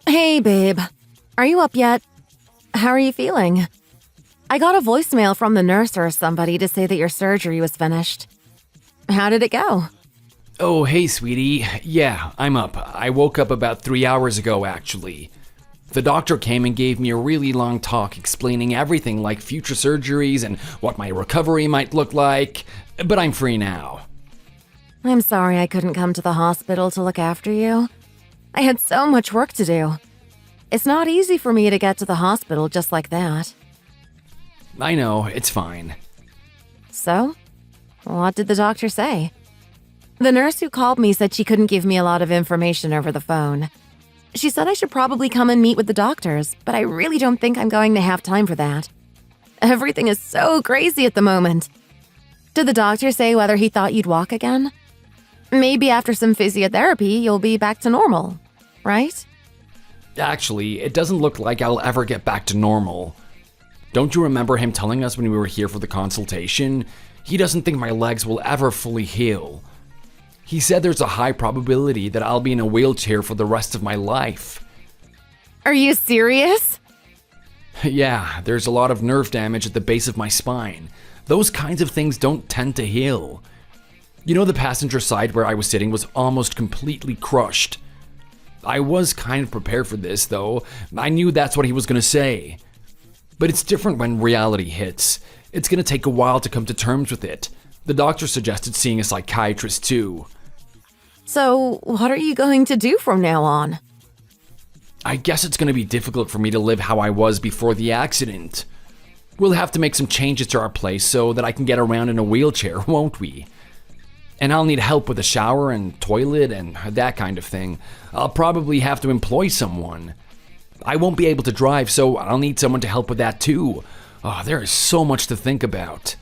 Hey, babe. Are you up yet? How are you feeling? I got a voicemail from the nurse or somebody to say that your surgery was finished. How did it go? Oh, hey, sweetie. Yeah, I'm up. I woke up about 3 hours ago, actually. The doctor came and gave me a really long talk explaining everything like future surgeries and what my recovery might look like, but I'm free now. I'm sorry I couldn't come to the hospital to look after you. I had so much work to do. It's not easy for me to get to the hospital just like that. I know, it's fine. So, what did the doctor say? The nurse who called me said she couldn't give me a lot of information over the phone. She said I should probably come and meet with the doctors, but I really don't think I'm going to have time for that. Everything is so crazy at the moment. Did the doctor say whether he thought you'd walk again? Maybe after some physiotherapy, you'll be back to normal, right? Actually, it doesn't look like I'll ever get back to normal. Don't you remember him telling us when we were here for the consultation? He doesn't think my legs will ever fully heal. He said there's a high probability that I'll be in a wheelchair for the rest of my life. Are you serious? Yeah, there's a lot of nerve damage at the base of my spine. Those kinds of things don't tend to heal. You know, the passenger side where I was sitting was almost completely crushed. I was kind of prepared for this, though. I knew that's what he was going to say. But it's different when reality hits. It's going to take a while to come to terms with it. The doctor suggested seeing a psychiatrist, too. So, what are you going to do from now on? I guess it's going to be difficult for me to live how I was before the accident. We'll have to make some changes to our place so that I can get around in a wheelchair, won't we? And I'll need help with a shower and toilet and that kind of thing. I'll probably have to employ someone. I won't be able to drive, so I'll need someone to help with that too. Oh, there is so much to think about.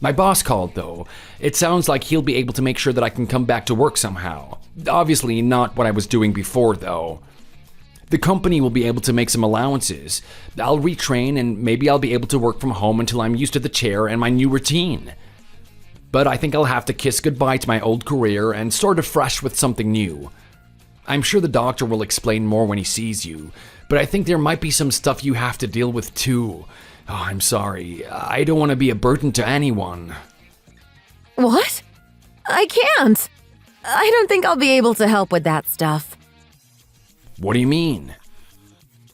My boss called, though. It sounds like he'll be able to make sure that I can come back to work somehow. Obviously not what I was doing before, though. The company will be able to make some allowances. I'll retrain and maybe I'll be able to work from home until I'm used to the chair and my new routine. But I think I'll have to kiss goodbye to my old career and start afresh with something new. I'm sure the doctor will explain more when he sees you, but I think there might be some stuff you have to deal with too. Oh, I'm sorry. I don't want to be a burden to anyone. What? I can't. I don't think I'll be able to help with that stuff. What do you mean?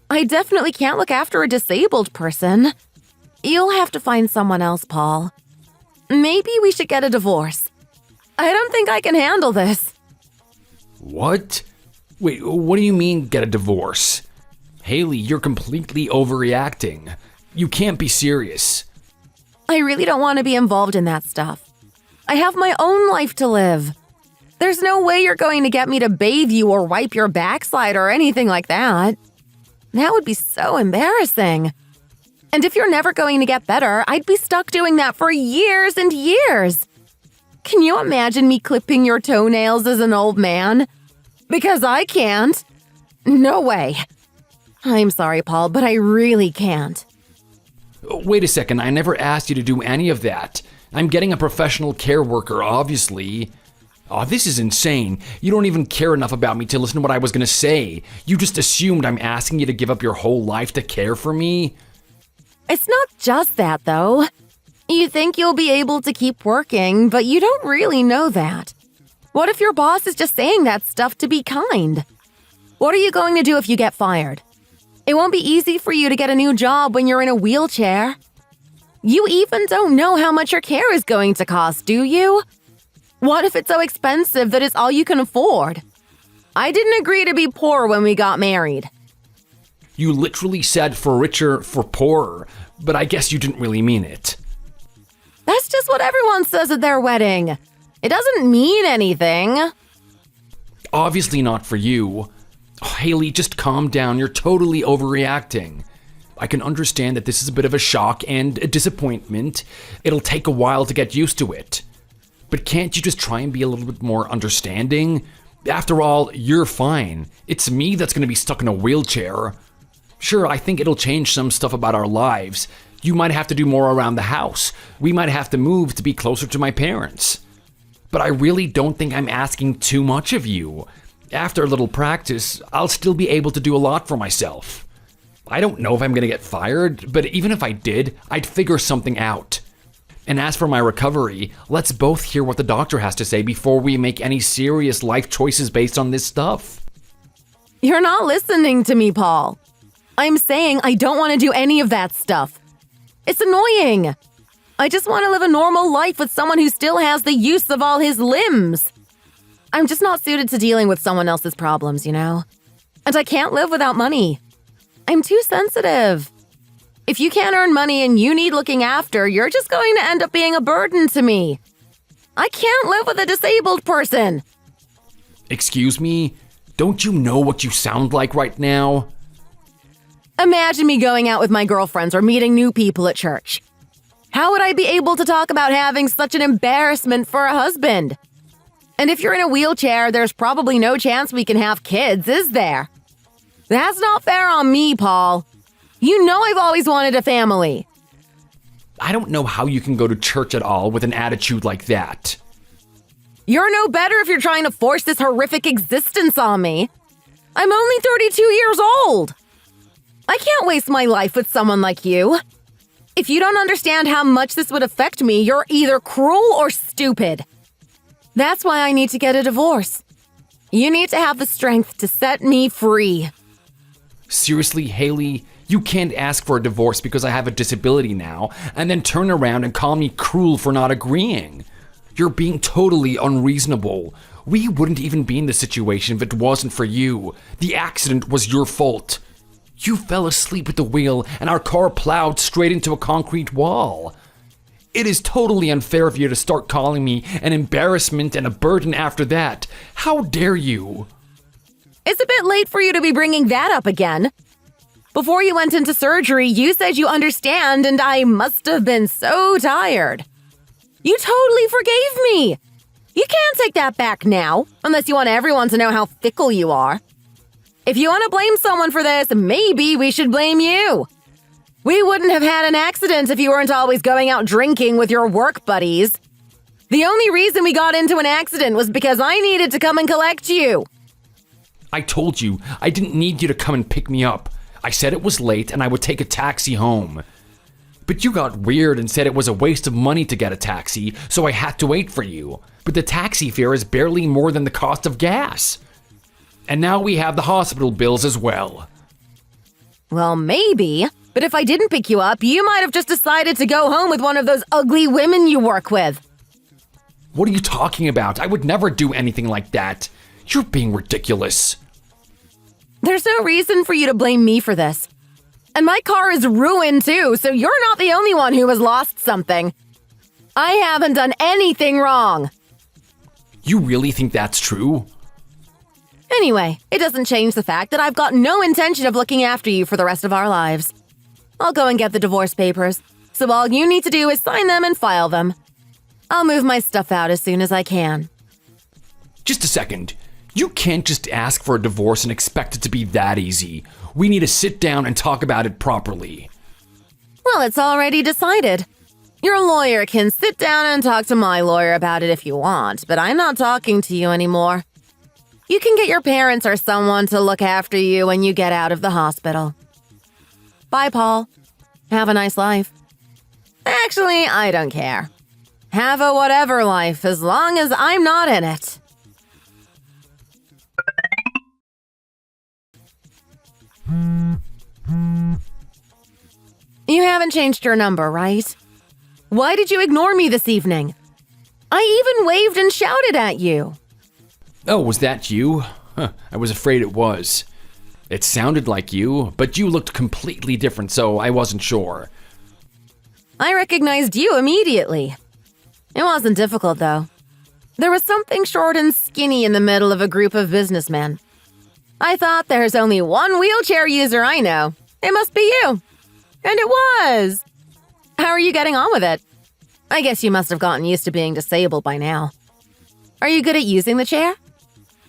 I definitely can't look after a disabled person. You'll have to find someone else, Paul. Maybe we should get a divorce. I don't think I can handle this. What? Wait, what do you mean get a divorce? Haley, you're completely overreacting. You can't be serious. I really don't want to be involved in that stuff. I have my own life to live. There's no way you're going to get me to bathe you or wipe your backside or anything like that. That would be so embarrassing. And if you're never going to get better, I'd be stuck doing that for years and years. Can you imagine me clipping your toenails as an old man? Because I can't. No way. I'm sorry, Paul, but I really can't. Wait a second, I never asked you to do any of that. I'm getting a professional care worker, obviously. Oh, this is insane. You don't even care enough about me to listen to what I was gonna say. You just assumed I'm asking you to give up your whole life to care for me? It's not just that, though. You think you'll be able to keep working, but you don't really know that. What if your boss is just saying that stuff to be kind? What are you going to do if you get fired? It won't be easy for you to get a new job when you're in a wheelchair. You even don't know how much your care is going to cost, do you? What if it's so expensive that it's all you can afford? I didn't agree to be poor when we got married. You literally said for richer, for poorer, but I guess you didn't really mean it. That's just what everyone says at their wedding. It doesn't mean anything. Obviously not for you. Oh, Haley, just calm down. You're totally overreacting. I can understand that this is a bit of a shock and a disappointment. It'll take a while to get used to it. But can't you just try and be a little bit more understanding? After all, you're fine. It's me that's going to be stuck in a wheelchair. Sure, I think it'll change some stuff about our lives. You might have to do more around the house. We might have to move to be closer to my parents. but I really don't think I'm asking too much of you. After a little practice, I'll still be able to do a lot for myself. I don't know if I'm gonna get fired, but even if I did, I'd figure something out. And as for my recovery, let's both hear what the doctor has to say before we make any serious life choices based on this stuff. You're not listening to me, Paul. I'm saying I don't want to do any of that stuff. It's annoying. I just want to live a normal life with someone who still has the use of all his limbs. I'm just not suited to dealing with someone else's problems, you know? And I can't live without money. I'm too sensitive. If you can't earn money and you need looking after, you're just going to end up being a burden to me. I can't live with a disabled person. Excuse me? Don't you know what you sound like right now? Imagine me going out with my girlfriends or meeting new people at church. How would I be able to talk about having such an embarrassment for a husband? And if you're in a wheelchair, there's probably no chance we can have kids, is there? That's not fair on me, Paul. You know I've always wanted a family. I don't know how you can go to church at all with an attitude like that. You're no better if you're trying to force this horrific existence on me. I'm only 32 years old. I can't waste my life with someone like you. If you don't understand how much this would affect me, you're either cruel or stupid. That's why I need to get a divorce. You need to have the strength to set me free. Seriously, Haley, you can't ask for a divorce because I have a disability now, and then turn around and call me cruel for not agreeing. You're being totally unreasonable. We wouldn't even be in this situation if it wasn't for you. The accident was your fault. You fell asleep at the wheel and our car plowed straight into a concrete wall. It is totally unfair of you to start calling me an embarrassment and a burden after that. How dare you? It's a bit late for you to be bringing that up again. Before you went into surgery, you said you understand, and I must have been so tired. You totally forgave me. You can't take that back now, unless you want everyone to know how fickle you are. If you want to blame someone for this, maybe we should blame you. We wouldn't have had an accident if you weren't always going out drinking with your work buddies. The only reason we got into an accident was because I needed to come and collect you. I told you I didn't need you to come and pick me up. I said it was late and I would take a taxi home. But you got weird and said it was a waste of money to get a taxi, so I had to wait for you. But the taxi fare is barely more than the cost of gas. And now we have the hospital bills as well. Well, maybe. But if I didn't pick you up, you might have just decided to go home with one of those ugly women you work with. What are you talking about? I would never do anything like that. You're being ridiculous. There's no reason for you to blame me for this. And my car is ruined too, so you're not the only one who has lost something. I haven't done anything wrong. You really think that's true? Anyway, it doesn't change the fact that I've got no intention of looking after you for the rest of our lives. I'll go and get the divorce papers, so all you need to do is sign them and file them. I'll move my stuff out as soon as I can. Just a second. You can't just ask for a divorce and expect it to be that easy. We need to sit down and talk about it properly. Well, it's already decided. Your lawyer can sit down and talk to my lawyer about it if you want, but I'm not talking to you anymore. You can get your parents or someone to look after you when you get out of the hospital. Bye, Paul. Have a nice life. Actually, I don't care. Have a whatever life as long as I'm not in it. You haven't changed your number, right? Why did you ignore me this evening? I even waved and shouted at you. Oh, was that you? I was afraid it was. It sounded like you, but you looked completely different, so I wasn't sure. I recognized you immediately. It wasn't difficult, though. There was something short and skinny in the middle of a group of businessmen. I thought there's only one wheelchair user I know. It must be you. And it was. How are you getting on with it? I guess you must have gotten used to being disabled by now. Are you good at using the chair?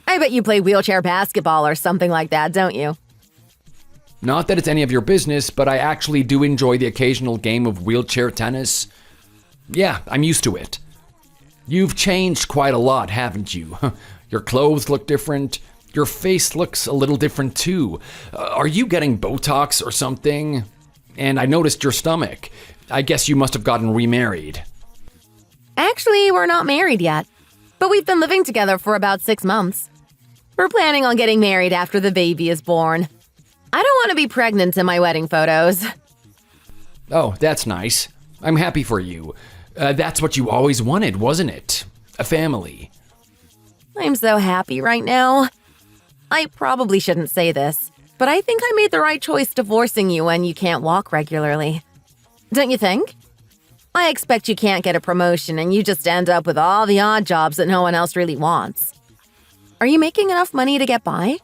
I bet you play wheelchair basketball or something like that, don't you? Not that it's any of your business, but I actually do enjoy the occasional game of wheelchair tennis. Yeah, I'm used to it. You've changed quite a lot, haven't you? Your clothes look different. Your face looks a little different too. Are you getting Botox or something? And I noticed your stomach. I guess you must have gotten remarried. Actually, we're not married yet, but we've been living together for about 6 months. We're planning on getting married after the baby is born. I don't want to be pregnant in my wedding photos. Oh, that's nice. I'm happy for you. That's what you always wanted, wasn't it? A family. I'm so happy right now. I probably shouldn't say this, but I think I made the right choice divorcing you when you can't walk regularly. Don't you think? I expect you can't get a promotion and you just end up with all the odd jobs that no one else really wants. Are you making enough money to get by?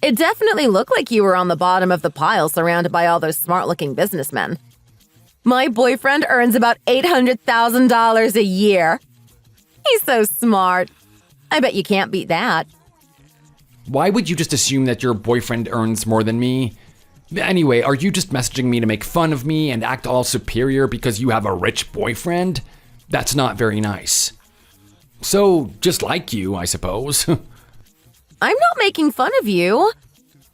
It definitely looked like you were on the bottom of the pile surrounded by all those smart-looking businessmen. My boyfriend earns about $800,000 a year. He's so smart. I bet you can't beat that. Why would you just assume that your boyfriend earns more than me? Anyway, are you just messaging me to make fun of me and act all superior because you have a rich boyfriend? That's not very nice. So, just like you, I suppose. I'm not making fun of you.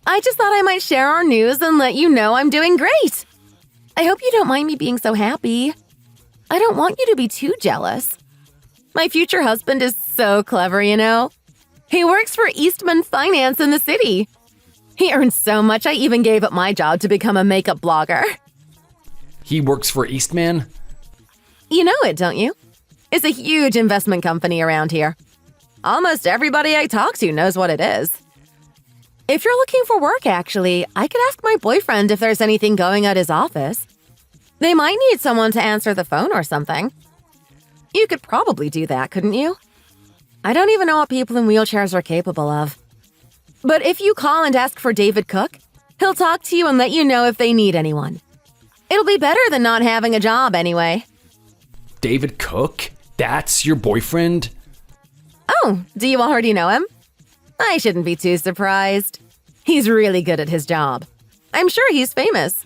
I just thought I might share our news and let you know I'm doing great. I hope you don't mind me being so happy. I don't want you to be too jealous. My future husband is so clever, you know. He works for Eastman Finance in the city. He earns so much I even gave up my job to become a makeup blogger. He works for Eastman? You know it, don't you? It's a huge investment company around here. Almost everybody I talk to knows what it is. If you're looking for work, actually, I could ask my boyfriend if there's anything going at his office. They might need someone to answer the phone or something. You could probably do that, couldn't you? I don't even know what people in wheelchairs are capable of. But if you call and ask for David Cook, he'll talk to you and let you know if they need anyone. It'll be better than not having a job anyway. David Cook? That's your boyfriend? Oh, do you already know him? I shouldn't be too surprised. He's really good at his job. I'm sure he's famous.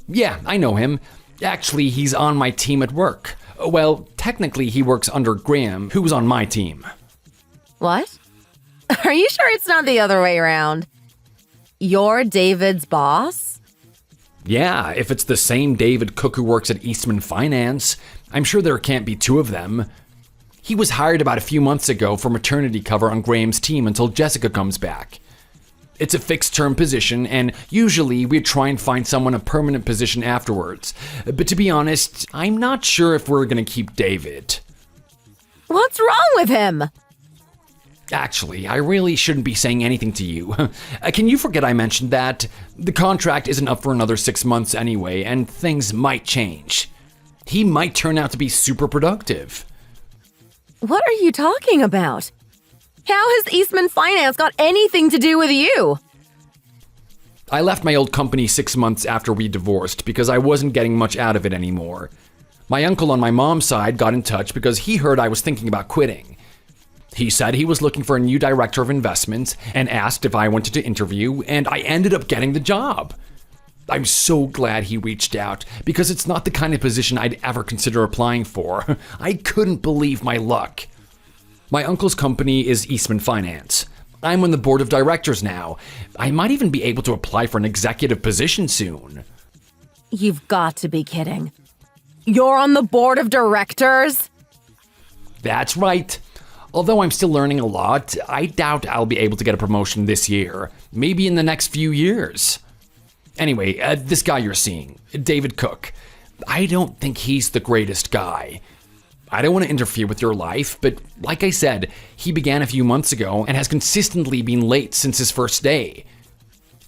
Yeah, I know him. Actually, he's on my team at work. Well, technically he works under Graham, who's on my team. What? Are you sure it's not the other way around? You're David's boss? Yeah, if it's the same David Cook who works at Eastman Finance, I'm sure there can't be two of them. He was hired about a few months ago for maternity cover on Graham's team until Jessica comes back. It's a fixed-term position, and usually we'd try and find someone a permanent position afterwards. But to be honest, I'm not sure if we're going to keep David. What's wrong with him? Actually, I really shouldn't be saying anything to you. Can you forget I mentioned that? The contract isn't up for another 6 months anyway, and things might change. He might turn out to be super productive. What are you talking about? How has Eastman Finance got anything to do with you? I left my old company 6 months after we divorced because I wasn't getting much out of it anymore. My uncle on my mom's side got in touch because he heard I was thinking about quitting. He said he was looking for a new director of investments and asked if I wanted to interview, and I ended up getting the job. I'm so glad he reached out because it's not the kind of position I'd ever consider applying for. I couldn't believe my luck. My uncle's company is Eastman Finance. I'm on the board of directors now. I might even be able to apply for an executive position soon. You've got to be kidding. You're on the board of directors? That's right. Although I'm still learning a lot, I doubt I'll be able to get a promotion this year. Maybe in the next few years. Anyway, this guy you're seeing, David Cook, I don't think he's the greatest guy. I don't want to interfere with your life, but like I said, he began a few months ago and has consistently been late since his first day.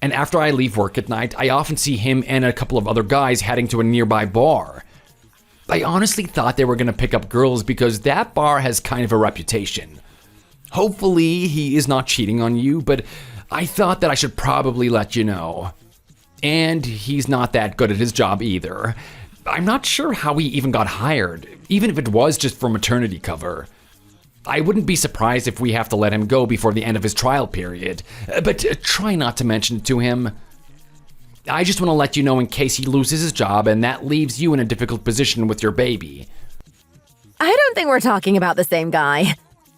And after I leave work at night, I often see him and a couple of other guys heading to a nearby bar. I honestly thought they were going to pick up girls because that bar has kind of a reputation. Hopefully he is not cheating on you, but I thought that I should probably let you know. And he's not that good at his job either. I'm not sure how he even got hired, even if it was just for maternity cover. I wouldn't be surprised if we have to let him go before the end of his trial period, but try not to mention it to him. I just want to let you know in case he loses his job and that leaves you in a difficult position with your baby. I don't think we're talking about the same guy.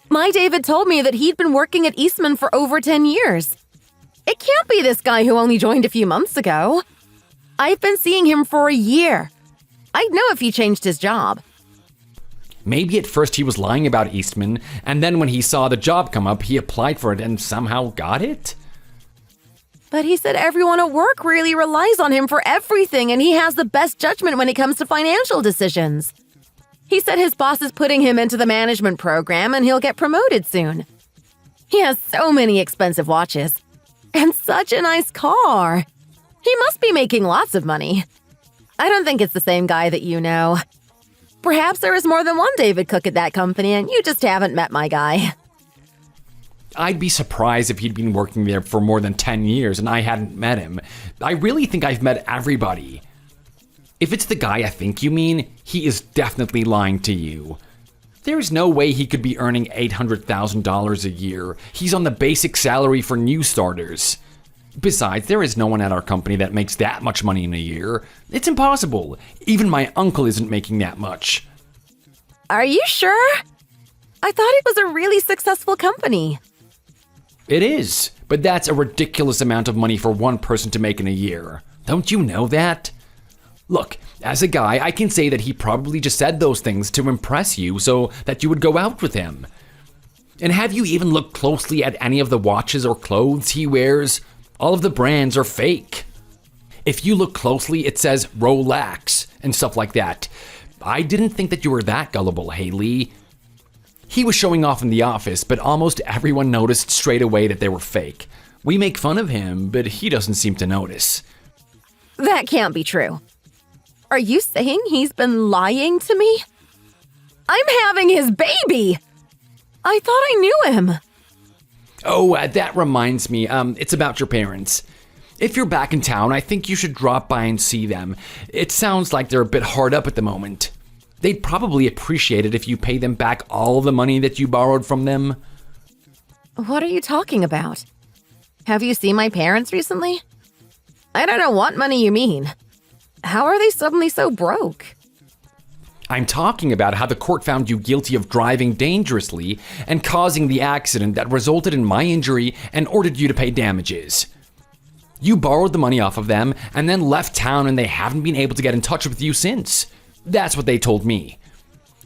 My David told me that he'd been working at Eastman for over 10 years. It can't be this guy who only joined a few months ago. I've been seeing him for a year. I'd know if he changed his job. Maybe at first he was lying about Eastman, and then when he saw the job come up, he applied for it and somehow got it? But he said everyone at work really relies on him for everything, and he has the best judgment when it comes to financial decisions. He said his boss is putting him into the management program and he'll get promoted soon. He has so many expensive watches. And such a nice car. He must be making lots of money. I don't think it's the same guy that you know. Perhaps there is more than one David Cook at that company and you just haven't met my guy. I'd be surprised if he'd been working there for more than 10 years and I hadn't met him. I really think I've met everybody. If it's the guy I think you mean, he is definitely lying to you. There's no way he could be earning $800,000 a year. He's on the basic salary for new starters. Besides, there is no one at our company that makes that much money in a year. It's impossible. Even my uncle isn't making that much. Are you sure? I thought it was a really successful company. It is, but that's a ridiculous amount of money for one person to make in a year. Don't you know that? Look, as a guy, I can say that he probably just said those things to impress you so that you would go out with him. And have you even looked closely at any of the watches or clothes he wears? All of the brands are fake. If you look closely, it says Rolex and stuff like that. I didn't think that you were that gullible, Haley. He was showing off in the office, but almost everyone noticed straight away that they were fake. We make fun of him, but he doesn't seem to notice. That can't be true. Are you saying he's been lying to me? I'm having his baby! I thought I knew him. Oh, that reminds me. It's about your parents. If you're back in town, I think you should drop by and see them. It sounds like they're a bit hard up at the moment. They'd probably appreciate it if you pay them back all of the money that you borrowed from them. What are you talking about? Have you seen my parents recently? I don't know what money you mean. How are they suddenly so broke? I'm talking about how the court found you guilty of driving dangerously and causing the accident that resulted in my injury and ordered you to pay damages. You borrowed the money off of them and then left town and they haven't been able to get in touch with you since. That's what they told me.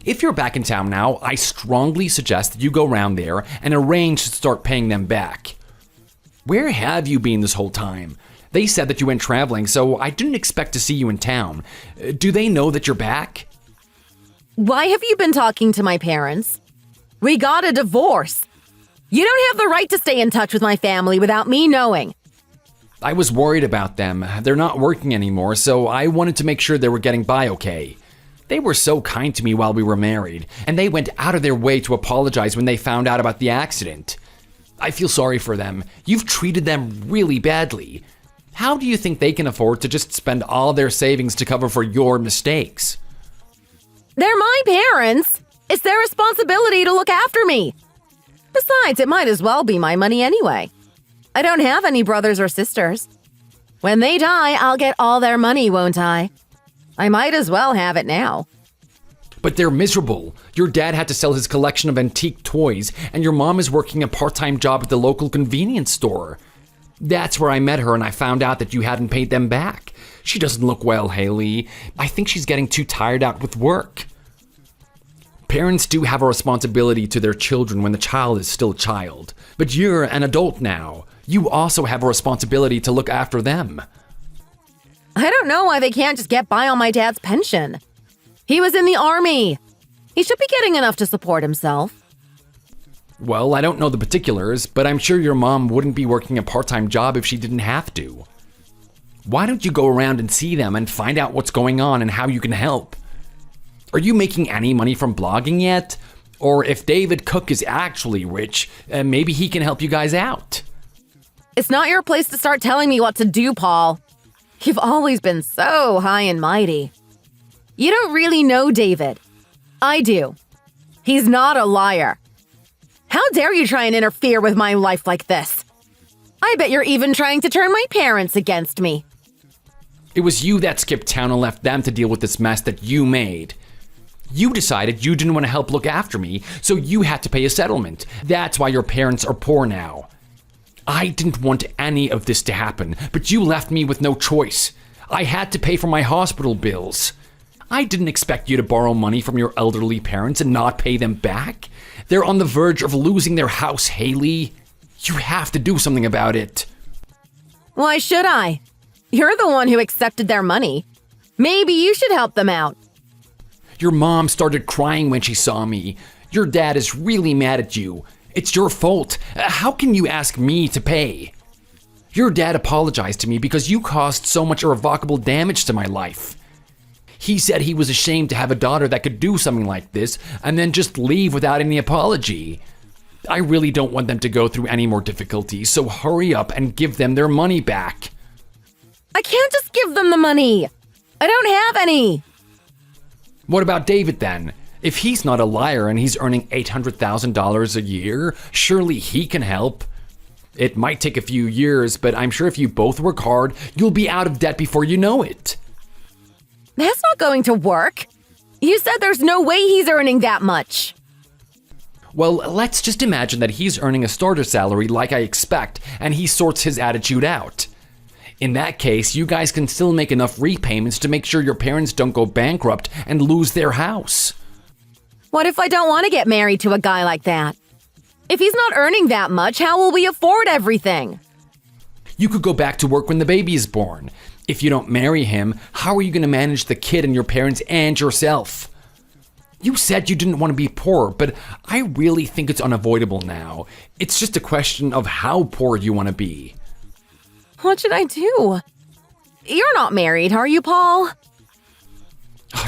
If you're back in town now, I strongly suggest that you go around there and arrange to start paying them back. Where have you been this whole time? They said that you went traveling, so I didn't expect to see you in town. Do they know that you're back? Why have you been talking to my parents? We got a divorce. You don't have the right to stay in touch with my family without me knowing. I was worried about them. They're not working anymore, so I wanted to make sure they were getting by okay. They were so kind to me while we were married, and they went out of their way to apologize when they found out about the accident. I feel sorry for them. You've treated them really badly. How do you think they can afford to just spend all their savings to cover for your mistakes? They're my parents. It's their responsibility to look after me. Besides, it might as well be my money anyway. I don't have any brothers or sisters. When they die, I'll get all their money, won't I? I might as well have it now. But they're miserable. Your dad had to sell his collection of antique toys, and your mom is working a part-time job at the local convenience store. That's where I met her and I found out that you hadn't paid them back. She doesn't look well, Haley. I think she's getting too tired out with work. Parents do have a responsibility to their children when the child is still a child. But you're an adult now. You also have a responsibility to look after them. I don't know why they can't just get by on my dad's pension. He was in the army. He should be getting enough to support himself. Well, I don't know the particulars, but I'm sure your mom wouldn't be working a part-time job if she didn't have to. Why don't you go around and see them and find out what's going on and how you can help? Are you making any money from blogging yet? Or if David Cook is actually rich, maybe he can help you guys out. It's not your place to start telling me what to do, Paul. You've always been so high and mighty. You don't really know David. I do. He's not a liar. How dare you try and interfere with my life like this? I bet you're even trying to turn my parents against me. It was you that skipped town and left them to deal with this mess that you made. You decided you didn't want to help look after me, so you had to pay a settlement. That's why your parents are poor now. I didn't want any of this to happen, but you left me with no choice. I had to pay for my hospital bills. I didn't expect you to borrow money from your elderly parents and not pay them back. They're on the verge of losing their house, Haley. You have to do something about it. Why should I? You're the one who accepted their money. Maybe you should help them out. Your mom started crying when she saw me. Your dad is really mad at you. It's your fault. How can you ask me to pay? Your dad apologized to me because you caused so much irrevocable damage to my life. He said he was ashamed to have a daughter that could do something like this and then just leave without any apology. I really don't want them to go through any more difficulties, so hurry up and give them their money back. I can't just give them the money. I don't have any. What about David then? If he's not a liar and he's earning $800,000 a year, surely he can help. It might take a few years, but I'm sure if you both work hard, you'll be out of debt before you know it. That's not going to work. You said there's no way he's earning that much. Well, let's just imagine that he's earning a starter salary like I expect, and he sorts his attitude out. In that case, you guys can still make enough repayments to make sure your parents don't go bankrupt and lose their house. What if I don't want to get married to a guy like that? If he's not earning that much, how will we afford everything? You could go back to work when the baby is born. If you don't marry him, how are you going to manage the kid and your parents and yourself? You said you didn't want to be poor, but I really think it's unavoidable now. It's just a question of how poor you want to be. What should I do? You're not married, are you, Paul?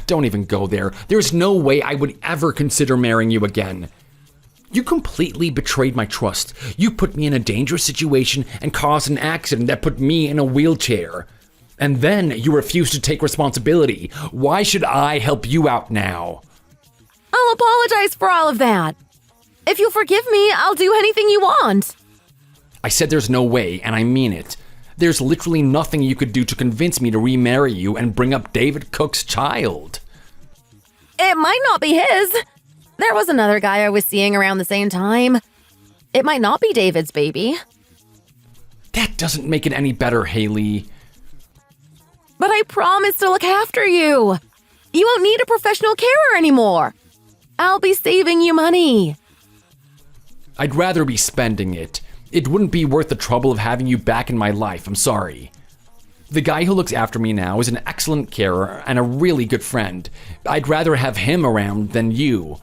Don't even go there. There's no way I would ever consider marrying you again. You completely betrayed my trust. You put me in a dangerous situation and caused an accident that put me in a wheelchair. And then you refused to take responsibility. Why should I help you out now? I'll apologize for all of that. If you'll forgive me, I'll do anything you want. I said there's no way, and I mean it. There's literally nothing you could do to convince me to remarry you and bring up David Cook's child. It might not be his. There was another guy I was seeing around the same time. It might not be David's baby. That doesn't make it any better, Haley. But I promised to look after you. You won't need a professional carer anymore. I'll be saving you money. I'd rather be spending it. It wouldn't be worth the trouble of having you back in my life, I'm sorry. The guy who looks after me now is an excellent carer and a really good friend. I'd rather have him around than you.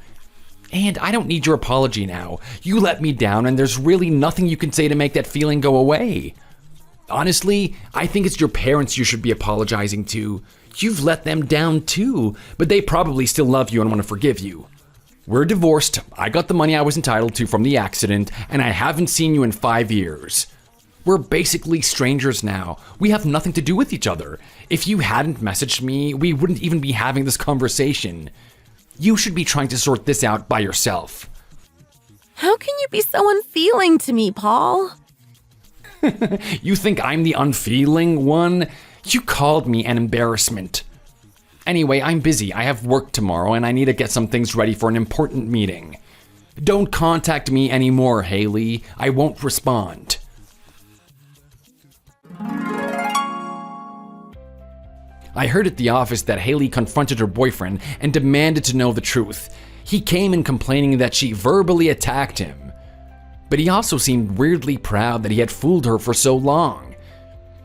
And I don't need your apology now. You let me down and there's really nothing you can say to make that feeling go away. Honestly, I think it's your parents you should be apologizing to. You've let them down too, but they probably still love you and want to forgive you. We're divorced, I got the money I was entitled to from the accident, and I haven't seen you in 5 years. We're basically strangers now. We have nothing to do with each other. If you hadn't messaged me, we wouldn't even be having this conversation. You should be trying to sort this out by yourself. How can you be so unfeeling to me, Paul? You think I'm the unfeeling one? You called me an embarrassment. Anyway, I'm busy. I have work tomorrow and I need to get some things ready for an important meeting. Don't contact me anymore, Haley. I won't respond. I heard at the office that Haley confronted her boyfriend and demanded to know the truth. He came in complaining that she verbally attacked him. But he also seemed weirdly proud that he had fooled her for so long.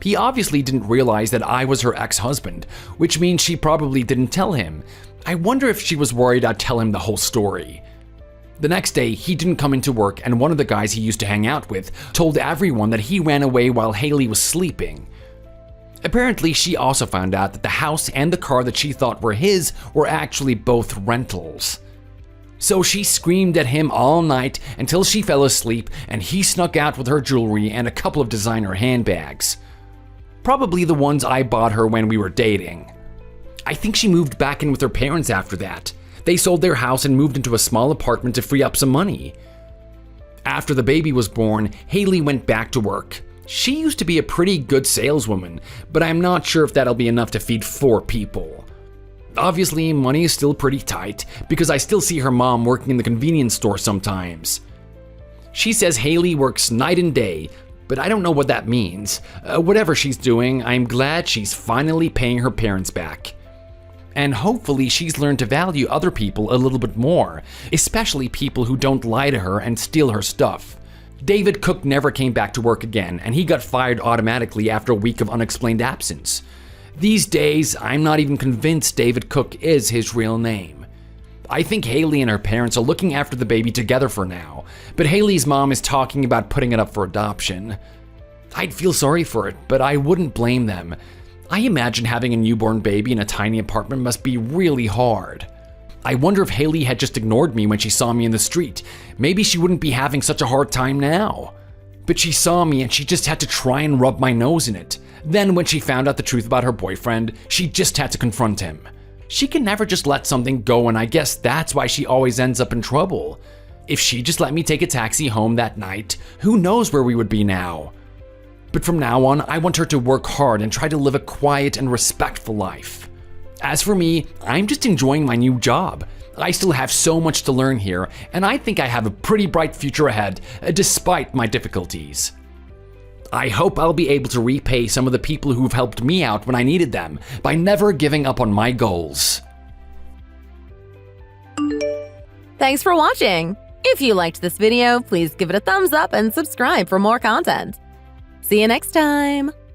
He obviously didn't realize that I was her ex-husband, which means she probably didn't tell him. I wonder if she was worried I'd tell him the whole story. The next day, he didn't come into work, and one of the guys he used to hang out with told everyone that he ran away while Haley was sleeping. Apparently, she also found out that the house and the car that she thought were his were actually both rentals. So she screamed at him all night until she fell asleep, and he snuck out with her jewelry and a couple of designer handbags. Probably the ones I bought her when we were dating. I think she moved back in with her parents after that. They sold their house and moved into a small apartment to free up some money. After the baby was born, Haley went back to work. She used to be a pretty good saleswoman, but I'm not sure if that'll be enough to feed 4 people. Obviously, money is still pretty tight because I still see her mom working in the convenience store sometimes. She says Haley works night and day, but I don't know what that means. Whatever she's doing, I'm glad she's finally paying her parents back. And hopefully she's learned to value other people a little bit more, especially people who don't lie to her and steal her stuff. David Cook never came back to work again, and he got fired automatically after a week of unexplained absence. These days, I'm not even convinced David Cook is his real name. I think Haley and her parents are looking after the baby together for now, but Haley's mom is talking about putting it up for adoption. I'd feel sorry for it, but I wouldn't blame them. I imagine having a newborn baby in a tiny apartment must be really hard. I wonder if Haley had just ignored me when she saw me in the street. Maybe she wouldn't be having such a hard time now. But she saw me and she just had to try and rub my nose in it. Then when she found out the truth about her boyfriend, she just had to confront him. She can never just let something go, and I guess that's why she always ends up in trouble. If she just let me take a taxi home that night, who knows where we would be now? But from now on, I want her to work hard and try to live a quiet and respectful life. As for me, I'm just enjoying my new job. I still have so much to learn here, and I think I have a pretty bright future ahead, despite my difficulties. I hope I'll be able to repay some of the people who've helped me out when I needed them by never giving up on my goals. Thanks for watching. If you liked this video, please give it a thumbs up and subscribe for more content. See you next time.